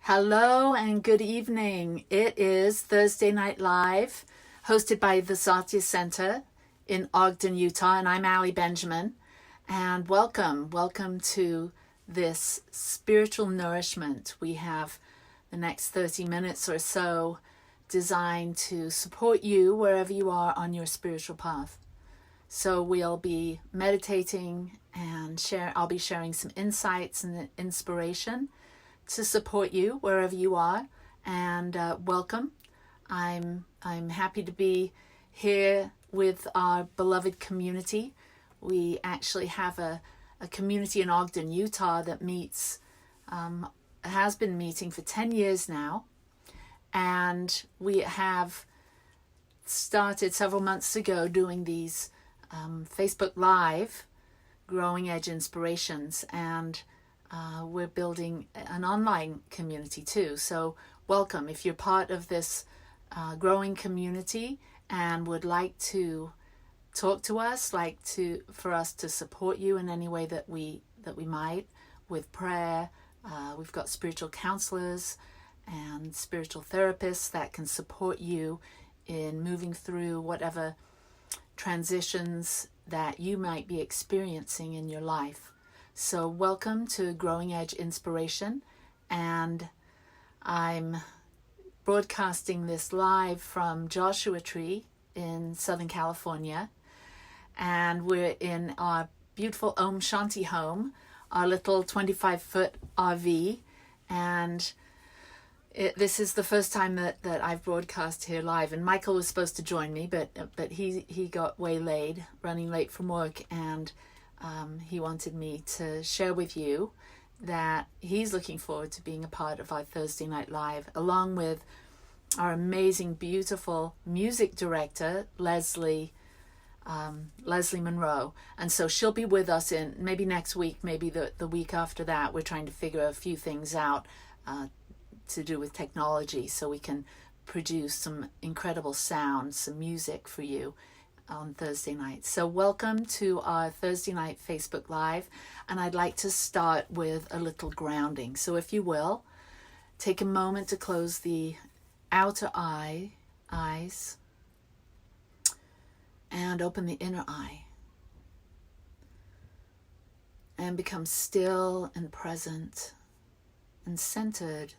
Hello and good evening. It is Thursday Night Live, hosted by the Satya Center in Ogden, Utah, and I'm Allie Benjamin. And welcome to this spiritual nourishment. We have the next 30 minutes or so designed to support you wherever you are on your spiritual path. So we'll be meditating and I'll be sharing some insights and inspiration to support you wherever you are, and welcome. I'm happy to be here with our beloved community. We actually have a community in Ogden, Utah that meets, has been meeting for 10 years now, and we have started several months ago doing these Facebook Live Growing Edge Inspirations, and we're building an online community too. So welcome. If you're part of this growing community and would like to talk to us, for us to support you in any way that we might, with prayer, we've got spiritual counselors and spiritual therapists that can support you in moving through whatever transitions that you might be experiencing in your life. So welcome to Growing Edge Inspiration, and I'm broadcasting this live from Joshua Tree in Southern California, and we're in our beautiful Om Shanti home, our little 25-foot RV, and this is the first time that I've broadcast here live, and Michael was supposed to join me, but he got waylaid, running late from work, and he wanted me to share with you that he's looking forward to being a part of our Thursday Night Live, along with our amazing, beautiful music director, Leslie Monroe. And so she'll be with us in maybe next week, maybe the week after that. We're trying to figure a few things out to do with technology so we can produce some incredible sound, some music for you on Thursday night. So welcome to our Thursday night Facebook Live, and I'd like to start with a little grounding. So if you will, take a moment to close the outer eyes and open the inner eye and become still and present and centered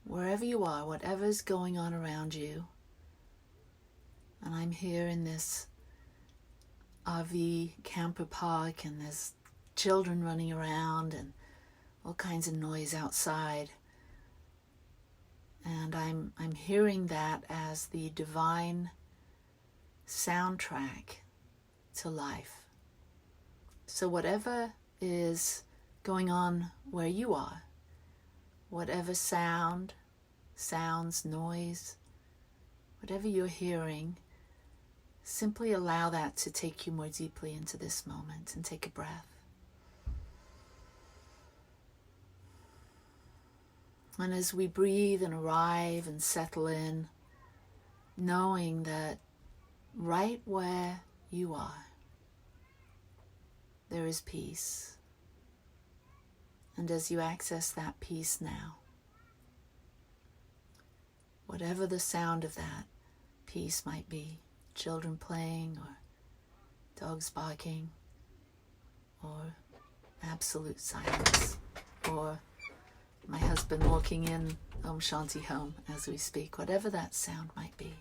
wherever you are, whatever's going on around you. And I'm here in this RV camper park, and there's children running around and all kinds of noise outside. And I'm hearing that as the divine soundtrack to life. So whatever is going on where you are, whatever sounds, noise, whatever you're hearing, simply allow that to take you more deeply into this moment, and take a breath. And as we breathe and arrive and settle in, knowing that right where you are, there is peace. And as you access that peace now, whatever the sound of that peace might be, children playing or dogs barking or absolute silence or my husband walking in Om Shanti home as we speak, whatever that sound might be,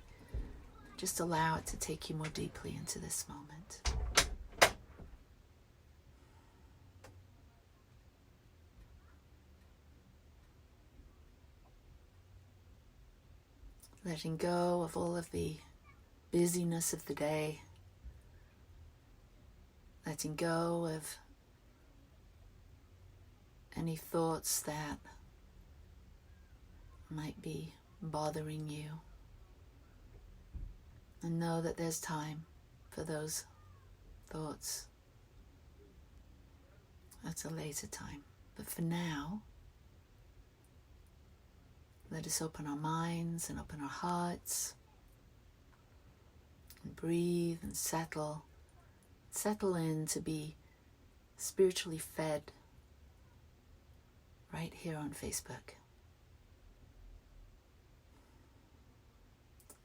just allow it to take you more deeply into this moment. Letting go of all of the busyness of the day, letting go of any thoughts that might be bothering you, and know that there's time for those thoughts. That's a later time, but for now, let us open our minds and open our hearts and breathe and settle in to be spiritually fed right here on Facebook.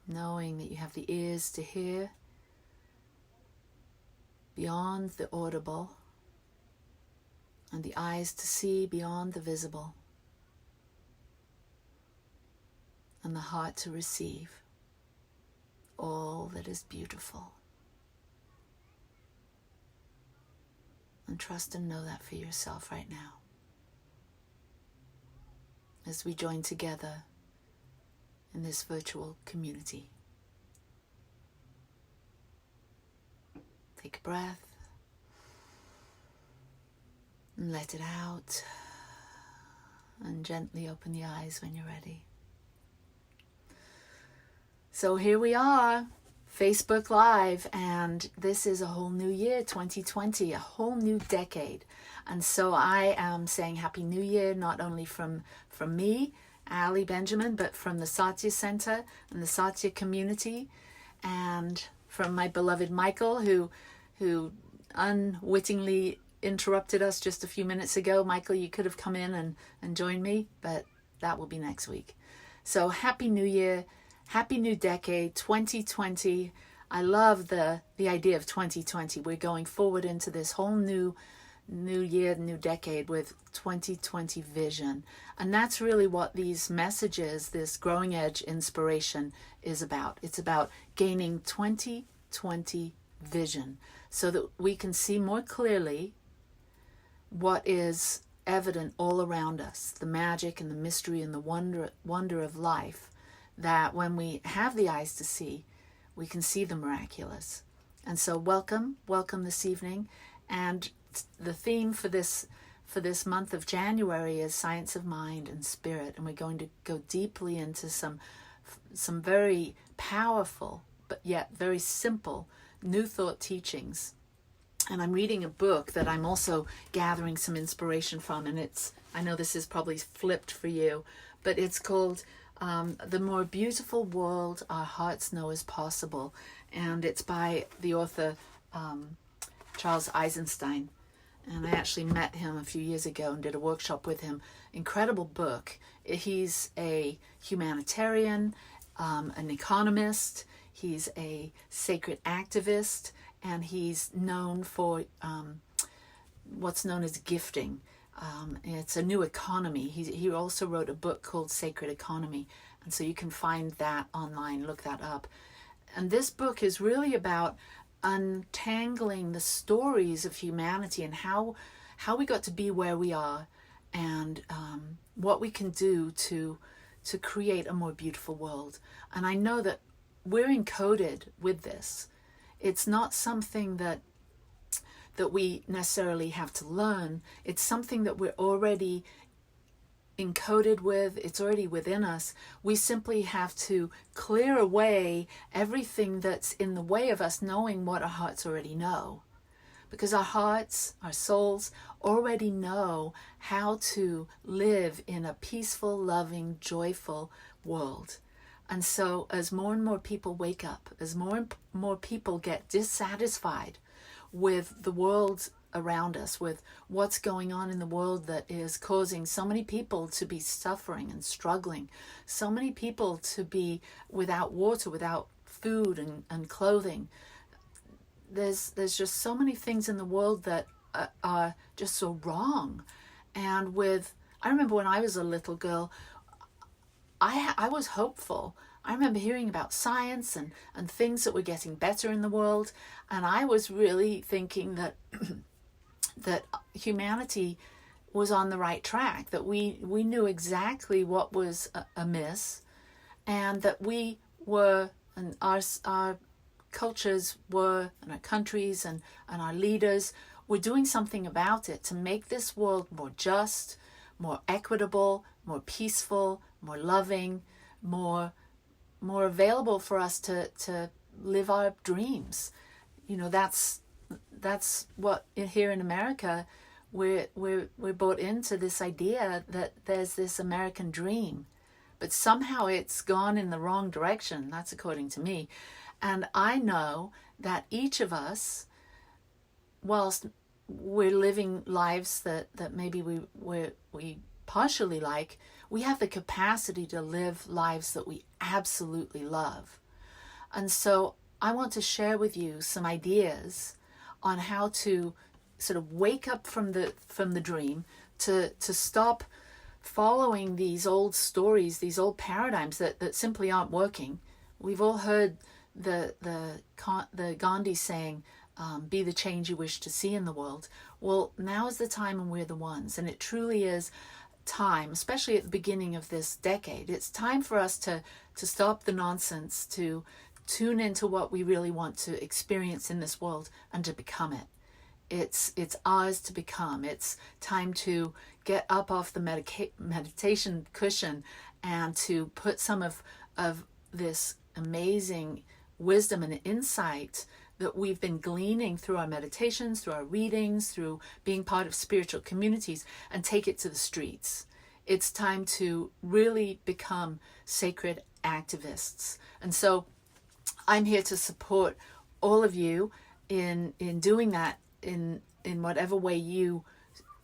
knowing that you have the ears to hear beyond the audible and the eyes to see beyond the visible and the heart to receive all that is beautiful. And trust and know that for yourself right now as we join together in this virtual community. Take a breath and let it out, and gently open the eyes when you're ready. So here we are, Facebook Live, and this is a whole new year, 2020, a whole new decade. And so I am saying Happy New Year, not only from me, Ali Benjamin, but from the Satya Center and the Satya community, and from my beloved Michael, who unwittingly interrupted us just a few minutes ago. Michael, you could have come in and joined me, but that will be next week. So Happy New Year. Happy new decade, 2020. I love the idea of 2020. We're going forward into this whole new year, new decade with 2020 vision. And that's really what these messages, this growing edge inspiration is about. It's about gaining 2020 vision so that we can see more clearly what is evident all around us, the magic and the mystery and the wonder of life. That when we have the eyes to see, we can see the miraculous. And so welcome this evening. And the theme for this month of January is Science of Mind and Spirit. And we're going to go deeply into some very powerful, but yet very simple New Thought teachings. And I'm reading a book that I'm also gathering some inspiration from. And I know this is probably flipped for you, but it's called The More Beautiful World Our Hearts Know Is Possible, and it's by the author Charles Eisenstein. And I actually met him a few years ago and did a workshop with him. Incredible book. He's a humanitarian, an economist, he's a sacred activist, and he's known for what's known as gifting. It's a new economy. He also wrote a book called Sacred Economy, and so you can find that online, look that up. And this book is really about untangling the stories of humanity and how we got to be where we are, and what we can do to create a more beautiful world. And I know that we're encoded with this. It's not something that we necessarily have to learn. It's something that we're already encoded with. It's already within us. We simply have to clear away everything that's in the way of us knowing what our hearts already know. Because our hearts, our souls already know how to live in a peaceful, loving, joyful world. And so as more and more people wake up, as more and more people get dissatisfied with the world around us, with what's going on in the world that is causing so many people to be suffering and struggling, so many people to be without water, without food and clothing. There's just so many things in the world that are just so wrong. And I remember when I was a little girl, I was hopeful. I remember hearing about science and things that were getting better in the world, and I was really thinking that that humanity was on the right track, that we knew exactly what was amiss, and that we were, and our cultures were, and our countries and our leaders were doing something about it to make this world more just, more equitable, more peaceful, more loving, more available for us to live our dreams. You know, that's what here in America we're brought into, this idea that there's this American dream, but somehow it's gone in the wrong direction. That's according to me. And I know that each of us, whilst we're living lives that maybe we partially like, we have the capacity to live lives that we absolutely love. And so I want to share with you some ideas on how to sort of wake up from the dream, to stop following these old stories, these old paradigms that simply aren't working. We've all heard the Gandhi saying, be the change you wish to see in the world. Well, now is the time and we're the ones. And it truly is time, especially at the beginning of this decade. It's time for us to stop the nonsense, to tune into what we really want to experience in this world and to become it. It's ours to become. It's time to get up off the meditation cushion and to put some of this amazing wisdom and insight that we've been gleaning through our meditations, through our readings, through being part of spiritual communities, and take it to the streets. It's time to really become sacred activists. And so I'm here to support all of you in doing that in whatever way you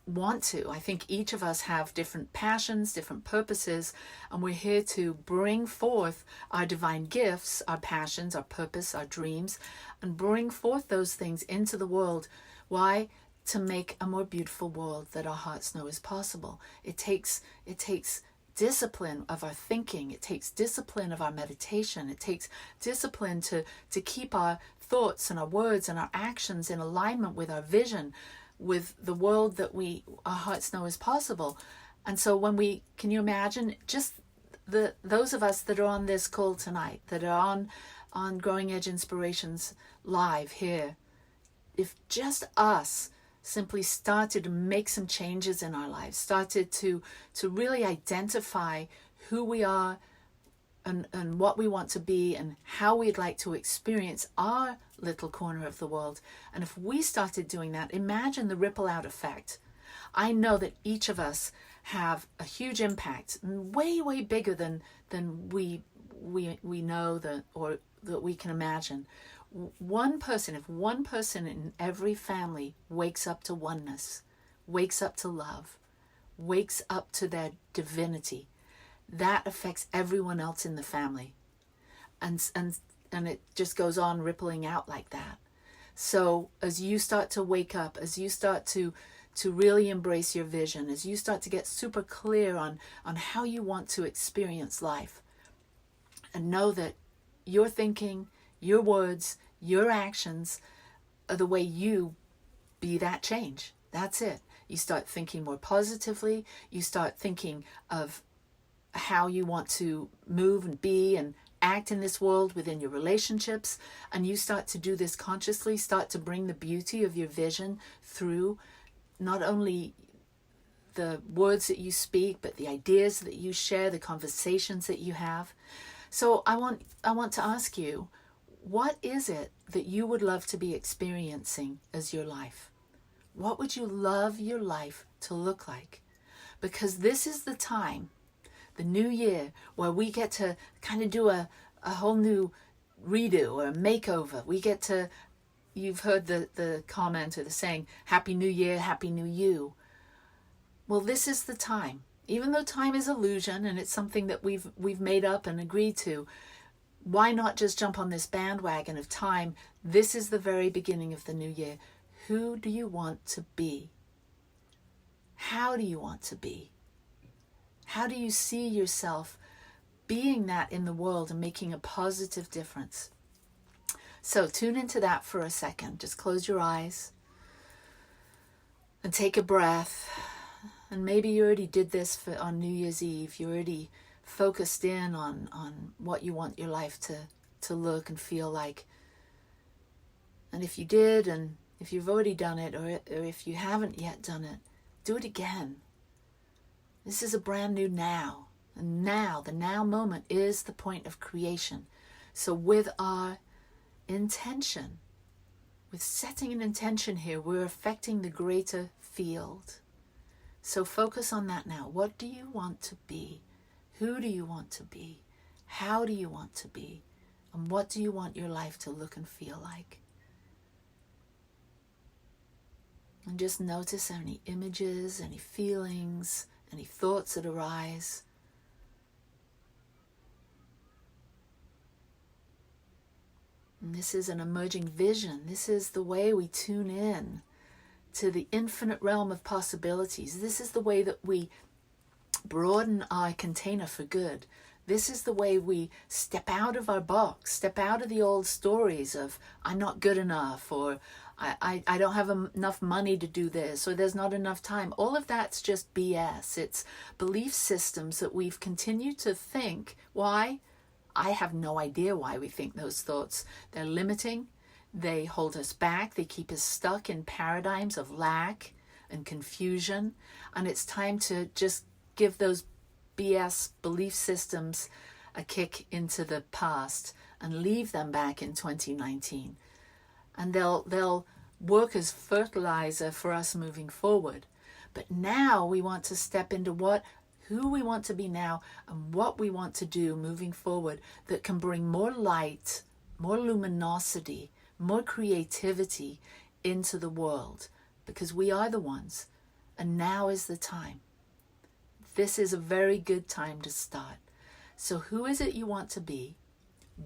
want to. I think each of us have different passions, different purposes, and we're here to bring forth our divine gifts, our passions, our purpose, our dreams, and bring forth those things into the world. Why? To make a more beautiful world that our hearts know is possible. It takes discipline of our thinking. It takes discipline of our meditation. It takes discipline to keep our thoughts and our words and our actions in alignment with our vision, with the world that our hearts know is possible. And so can you imagine just those of us that are on this call tonight, that are on Growing Edge Inspirations live here, if just us simply started to make some changes in our lives, started to really identify who we are and what we want to be and how we'd like to experience our little corner of the world. And if we started doing that, imagine the ripple out effect. I know that each of us have a huge impact, way, way bigger than we know or that we can imagine. If one person in every family wakes up to oneness, wakes up to love, wakes up to their divinity, that affects everyone else in the family. And it just goes on rippling out like that. So as you start to wake up, as you start to really embrace your vision, as you start to get super clear on how you want to experience life, and know that your thinking, your words, your actions are the way you be that change. That's it. You start thinking more positively. You start thinking of how you want to move and be and act in this world within your relationships, and you start to do this consciously, start to bring the beauty of your vision through not only the words that you speak, but the ideas that you share, the conversations that you have. So I want to ask you, what is it that you would love to be experiencing as your life? What would you love your life to look like? Because this is the time, the new year, where we get to kind of do a whole new redo or a makeover. We get to, you've heard the comment or the saying, Happy New Year, Happy New You. Well, this is the time. Even though time is illusion and it's something that we've made up and agreed to, why not just jump on this bandwagon of time? This is the very beginning of the new year. Who do you want to be? How do you want to be? How do you see yourself being that in the world and making a positive difference? So tune into that for a second. Just close your eyes and take a breath. And maybe you already did this on New Year's Eve. You already focused in on what you want your life to look and feel like. And if you did, and if you've already done it, or if you haven't yet done it, do it again. This is a brand new now. And now, the now moment is the point of creation. So with our intention, with setting an intention here, we're affecting the greater field. So focus on that now. What do you want to be? Who do you want to be? How do you want to be? And what do you want your life to look and feel like? And just notice any images, any feelings, any thoughts that arise. And this is an emerging vision. This is the way we tune in to the infinite realm of possibilities. This is the way that we broaden our container for good. This is the way we step out of our box, step out of the old stories of I'm not good enough, or I don't have enough money to do this, or there's not enough time. All of that's just BS. It's belief systems that we've continued to think. Why? I have no idea why we think those thoughts. They're limiting. They hold us back. They keep us stuck in paradigms of lack and confusion. And it's time to just give those BS belief systems a kick into the past and leave them back in 2019. And they'll work as fertilizer for us moving forward. But now we want to step into who we want to be now and what we want to do moving forward that can bring more light, more luminosity, more creativity into the world, because we are the ones, and now is the time. This is a very good time to start. So who is it you want to be?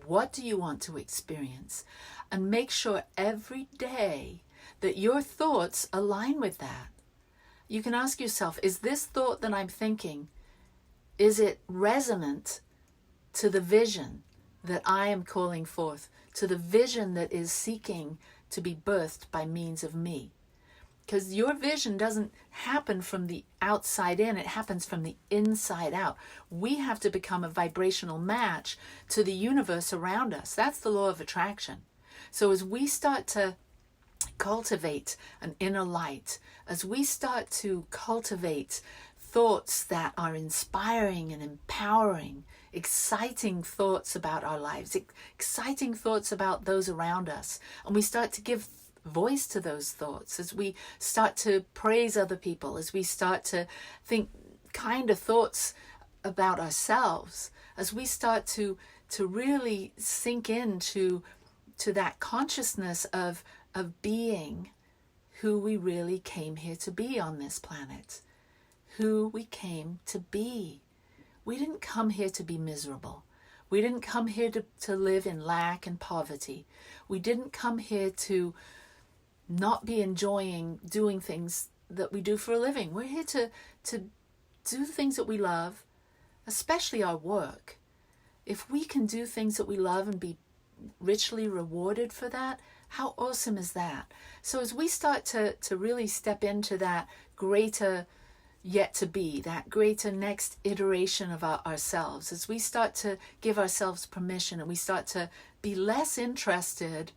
What do you want to experience? And make sure every day that your thoughts align with that. You can ask yourself, is this thought that I'm thinking, is it resonant to the vision that I am calling forth, to the vision that is seeking to be birthed by means of me? Because your vision doesn't happen from the outside in, it happens from the inside out. We have to become a vibrational match to the universe around us. That's the law of attraction. So as we start to cultivate an inner light, as we start to cultivate thoughts that are inspiring and empowering, exciting thoughts about our lives, exciting thoughts about those around us, and we start to give voice to those thoughts, as we start to praise other people, as we start to think kind of thoughts about ourselves, as we start to really sink into that consciousness of being who we really came here to be on this planet, who we came to be. We didn't come here to be miserable. We didn't come here to live in lack and poverty. We didn't come here to not be enjoying doing things that we do for a living. We're here to do things that we love, especially our work. If we can do things that we love and be richly rewarded for that, how awesome is that? So as we start to really step into that greater yet to be, that greater next iteration of ourselves, as we start to give ourselves permission and we start to be less interested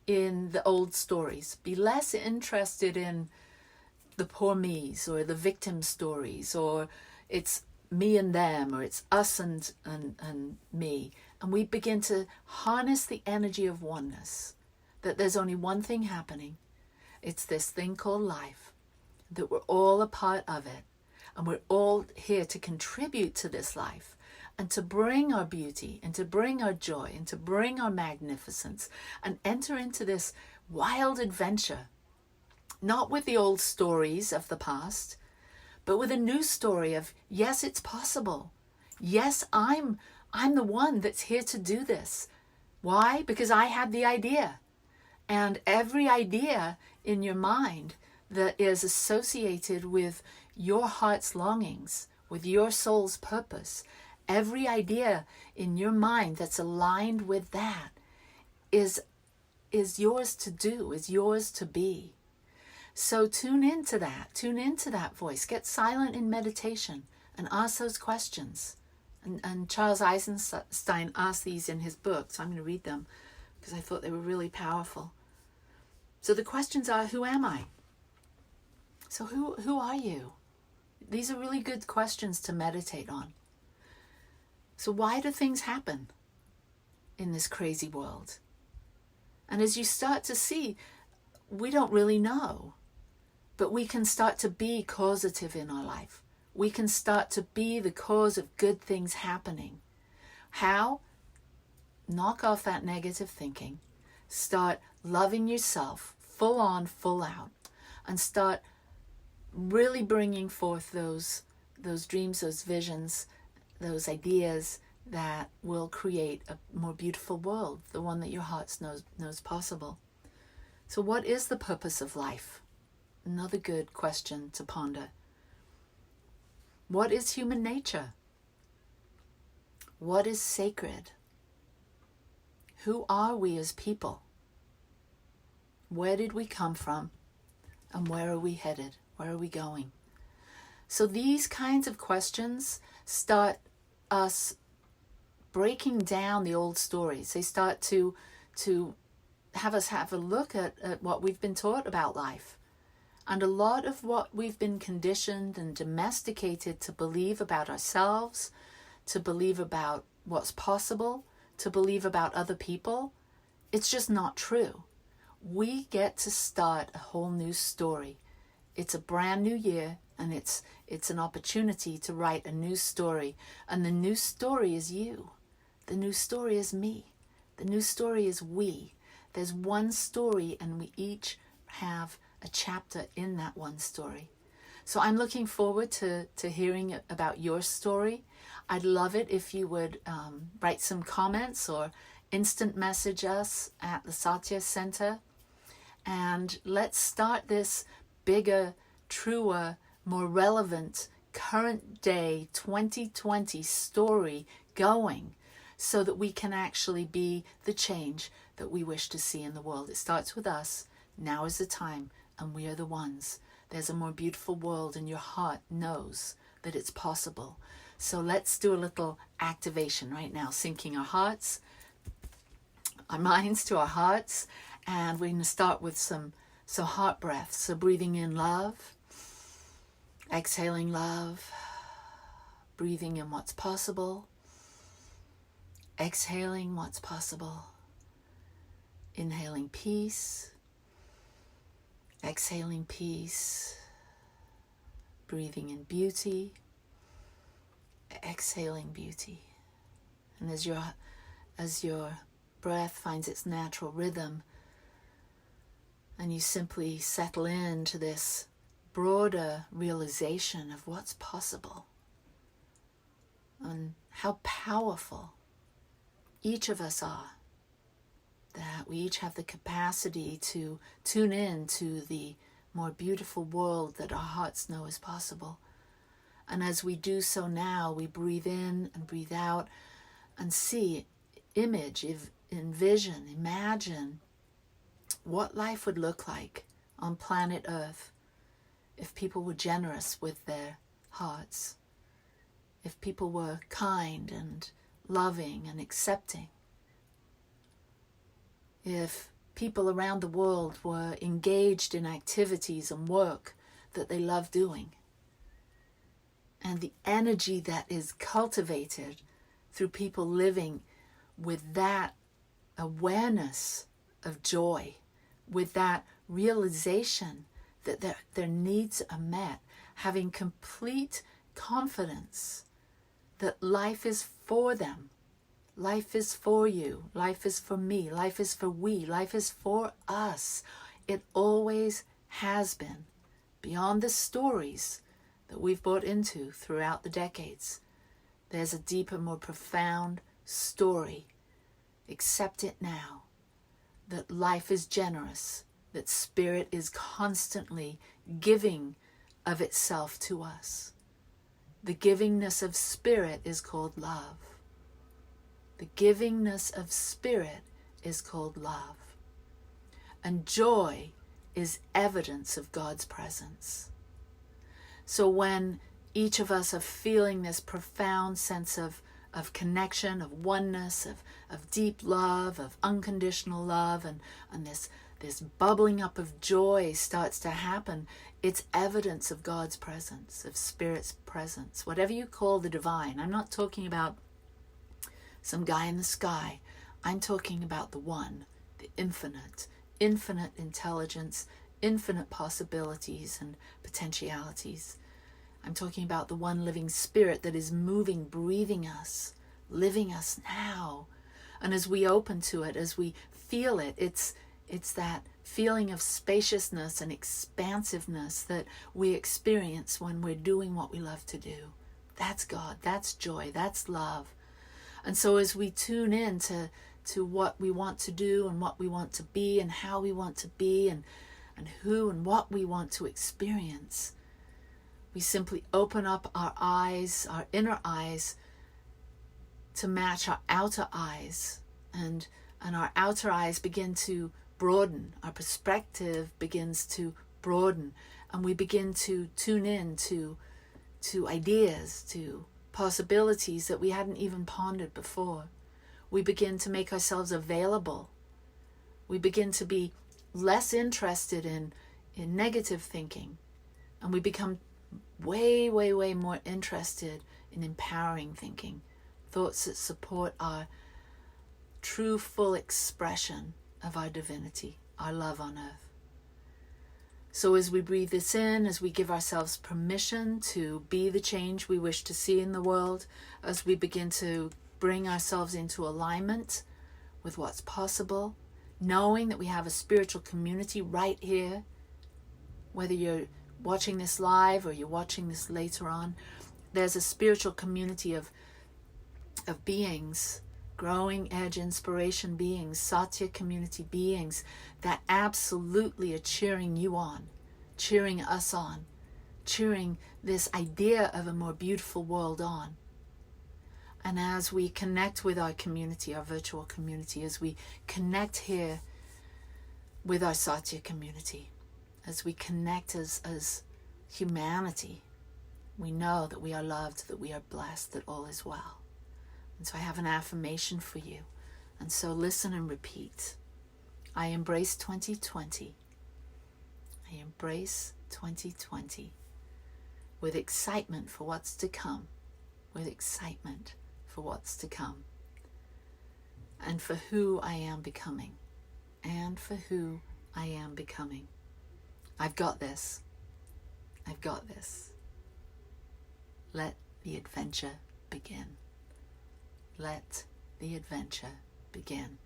in the old stories, be less interested in the poor me's or the victim stories, or it's me and them, or it's us and me, and we begin to harness the energy of oneness, that there's only one thing happening. It's this thing called life, that we're all a part of it, and we're all here to contribute to this life, and to bring our beauty, and to bring our joy, and to bring our magnificence, and enter into this wild adventure, not with the old stories of the past, but with a new story of, yes, it's possible. Yes, I'm the one that's here to do this. Why? Because I had the idea. And every idea in your mind that is associated with your heart's longings, with your soul's purpose, every idea in your mind that's aligned with that is yours to do, is yours to be. So tune into that voice. Get silent in meditation and ask those questions. And Charles Eisenstein asked these in his book, so I'm going to read them because I thought they were really powerful. So the questions are, who am I? So who are you? These are really good questions to meditate on. So why do things happen in this crazy world? And as you start to see, we don't really know, but we can start to be causative in our life. We can start to be the cause of good things happening. How? Knock off that negative thinking. Start loving yourself full on, full out, and start really bringing forth those dreams, those visions, those ideas that will create a more beautiful world, the one that your heart knows possible. So what is the purpose of life? Another good question to ponder. What is human nature? What is sacred? Who are we as people? Where did we come from? And where are we headed? Where are we going? So these kinds of questions start us breaking down the old stories. They start to have us have a look at what we've been taught about life. And a lot of what we've been conditioned and domesticated to believe about ourselves, to believe about what's possible, to believe about other people, it's just not true. We get to start a whole new story. It's a brand new year, and it's an opportunity to write a new story. And the new story is you. The new story is me. The new story is we. There's one story, and we each have a chapter in that one story. So I'm looking forward to hearing about your story. I'd love it if you would write some comments or instant message us at the Satya Center. And let's start this bigger, truer, more relevant, current day 2020 story going, so that we can actually be the change that we wish to see in the world. It starts with us. Now is the time, and we are the ones. There's a more beautiful world, and your heart knows that it's possible. So let's do a little activation right now, syncing our hearts, our minds to our hearts, and we're going to start with some heart breaths. So breathing in love, exhaling love, breathing in what's possible, exhaling what's possible, inhaling peace, exhaling peace, breathing in beauty, exhaling beauty. And as your breath finds its natural rhythm, and you simply settle into this broader realization of what's possible and how powerful each of us are, that we each have the capacity to tune in to the more beautiful world that our hearts know is possible. And as we do so now, we breathe in and breathe out and see, envision, imagine what life would look like on planet Earth if people were generous with their hearts, if people were kind and loving and accepting, if people around the world were engaged in activities and work that they love doing, and the energy that is cultivated through people living with that awareness of joy, with that realization that their needs are met, having complete confidence that life is for them. Life is for you. Life is for me. Life is for we. Life is for us. It always has been. Beyond the stories that we've bought into throughout the decades, there's a deeper, more profound story. Accept it now. That life is generous. That spirit is constantly giving of itself to us. The givingness of spirit is called love. The givingness of spirit is called love. And joy is evidence of God's presence. So when each of us are feeling this profound sense of connection, of oneness, of deep love, of unconditional love, and this bubbling up of joy starts to happen, it's evidence of God's presence, of Spirit's presence, whatever you call the divine. I'm not talking about some guy in the sky. I'm talking about the one, the infinite intelligence, infinite possibilities and potentialities. I'm talking about the one living spirit that is moving, breathing us, living us now. And as we open to it, as we feel it, it's that feeling of spaciousness and expansiveness that we experience when we're doing what we love to do. That's God, that's joy, that's love. And so as we tune in to what we want to do and what we want to be and how we want to be and who and what we want to experience, we simply open up our eyes, our inner eyes, to match our outer eyes, and our outer eyes begin to broaden. Our perspective begins to broaden, and we begin to tune in to ideas, to possibilities that we hadn't even pondered before. We begin to make ourselves available. We begin to be less interested in negative thinking, and we become way more interested in empowering thinking, thoughts that support our true full expression of our divinity, our love on earth. So as we breathe this in, as we give ourselves permission to be the change we wish to see in the world, as we begin to bring ourselves into alignment with what's possible, knowing that we have a spiritual community right here, whether you're watching this live or you're watching this later on, there's a spiritual community of beings, growing edge inspiration beings, Satya community beings that absolutely are cheering you on, cheering us on, cheering this idea of a more beautiful world on. And as we connect with our community, our virtual community, as we connect here with our Satya community, as we connect as humanity, we know that we are loved, that we are blessed, that all is well. And so I have an affirmation for you. And so listen and repeat. I embrace 2020. I embrace 2020 with excitement for what's to come, with excitement for what's to come, and for who I am becoming, and for who I am becoming. I've got this. I've got this. Let the adventure begin. Let the adventure begin.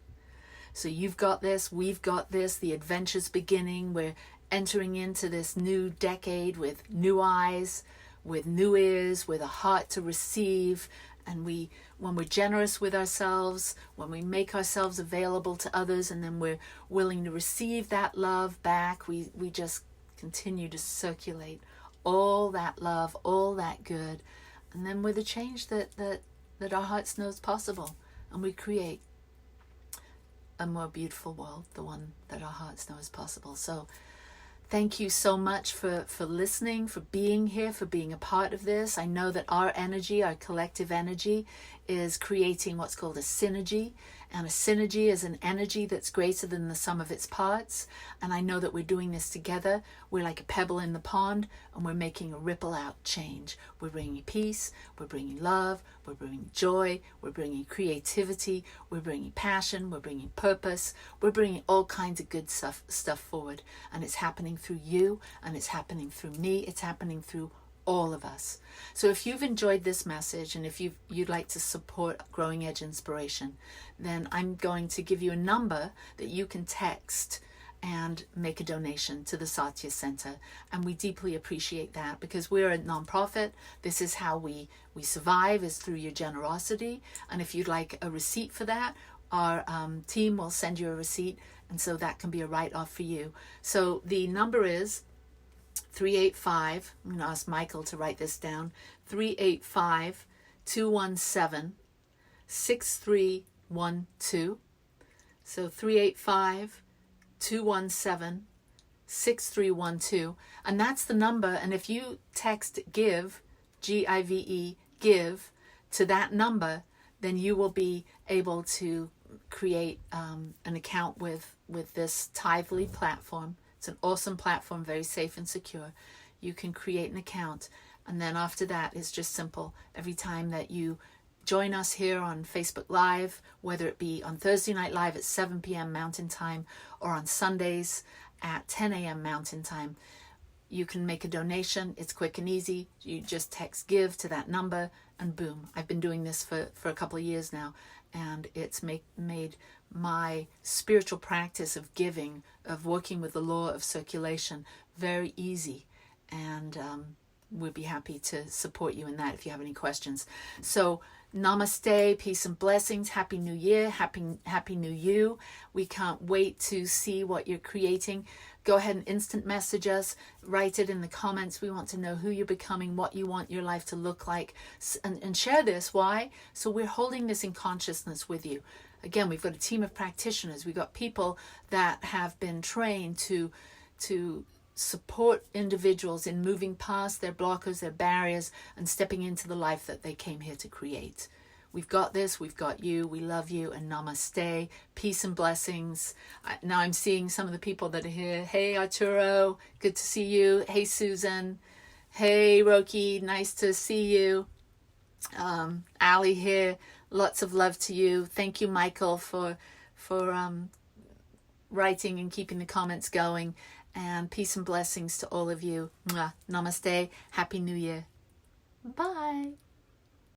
So you've got this, we've got this, the adventure's beginning. We're entering into this new decade with new eyes, with new ears, with a heart to receive. And when we're generous with ourselves, when we make ourselves available to others, and then we're willing to receive that love back, we just continue to circulate all that love, all that good. And then with the change that our hearts know is possible, and we create a more beautiful world, the one that our hearts know is possible. So thank you so much for listening, for being here, for being a part of this. I know that our energy, our collective energy, is creating what's called a synergy. And a synergy is an energy that's greater than the sum of its parts. And I know that we're doing this together. We're like a pebble in the pond, and we're making a ripple out change. We're bringing peace, we're bringing love, we're bringing joy, we're bringing creativity, we're bringing passion, we're bringing purpose, we're bringing all kinds of good stuff forward. And it's happening through you, and it's happening through me, it's happening through all of us. So if you've enjoyed this message, and if you'd like to support Growing Edge Inspiration, then I'm going to give you a number that you can text and make a donation to the Satya Center. And we deeply appreciate that, because we're a nonprofit. This is how we survive, is through your generosity. And if you'd like a receipt for that, our team will send you a receipt, and so that can be a write-off for you. So the number is 385, I'm going to ask Michael to write this down, 385-217-6312. So 385-217-6312. And that's the number. And if you text GIVE, G-I-V-E, GIVE, to that number, then you will be able to create an account with this Tithely platform. It's an awesome platform, very safe and secure. You can create an account, and then after that, it's just simple. Every time that you join us here on Facebook Live, whether it be on Thursday Night Live at 7 p.m. Mountain Time or on Sundays at 10 a.m. Mountain Time, you can make a donation. It's quick and easy. You just text GIVE to that number, and boom. I've been doing this for a couple of years now, and it's made my spiritual practice of giving, of working with the law of circulation, very easy. And we'd be happy to support you in that if you have any questions. So namaste, peace and blessings. Happy New Year. Happy New You. We can't wait to see what you're creating. Go ahead and instant message us. Write it in the comments. We want to know who you're becoming, what you want your life to look like, and share this. Why? So we're holding this in consciousness with you. Again, we've got a team of practitioners. We've got people that have been trained to support individuals in moving past their blockers, their barriers, and stepping into the life that they came here to create. We've got this, we've got you, we love you, and namaste, peace and blessings. Now I'm seeing some of the people that are here. Hey Arturo, good to see you. Hey Susan. Hey Roki, nice to see you. Ali here, lots of love to you. Thank you, Michael, for writing and keeping the comments going. And peace and blessings to all of you. Mwah. Namaste. Happy New Year. Bye.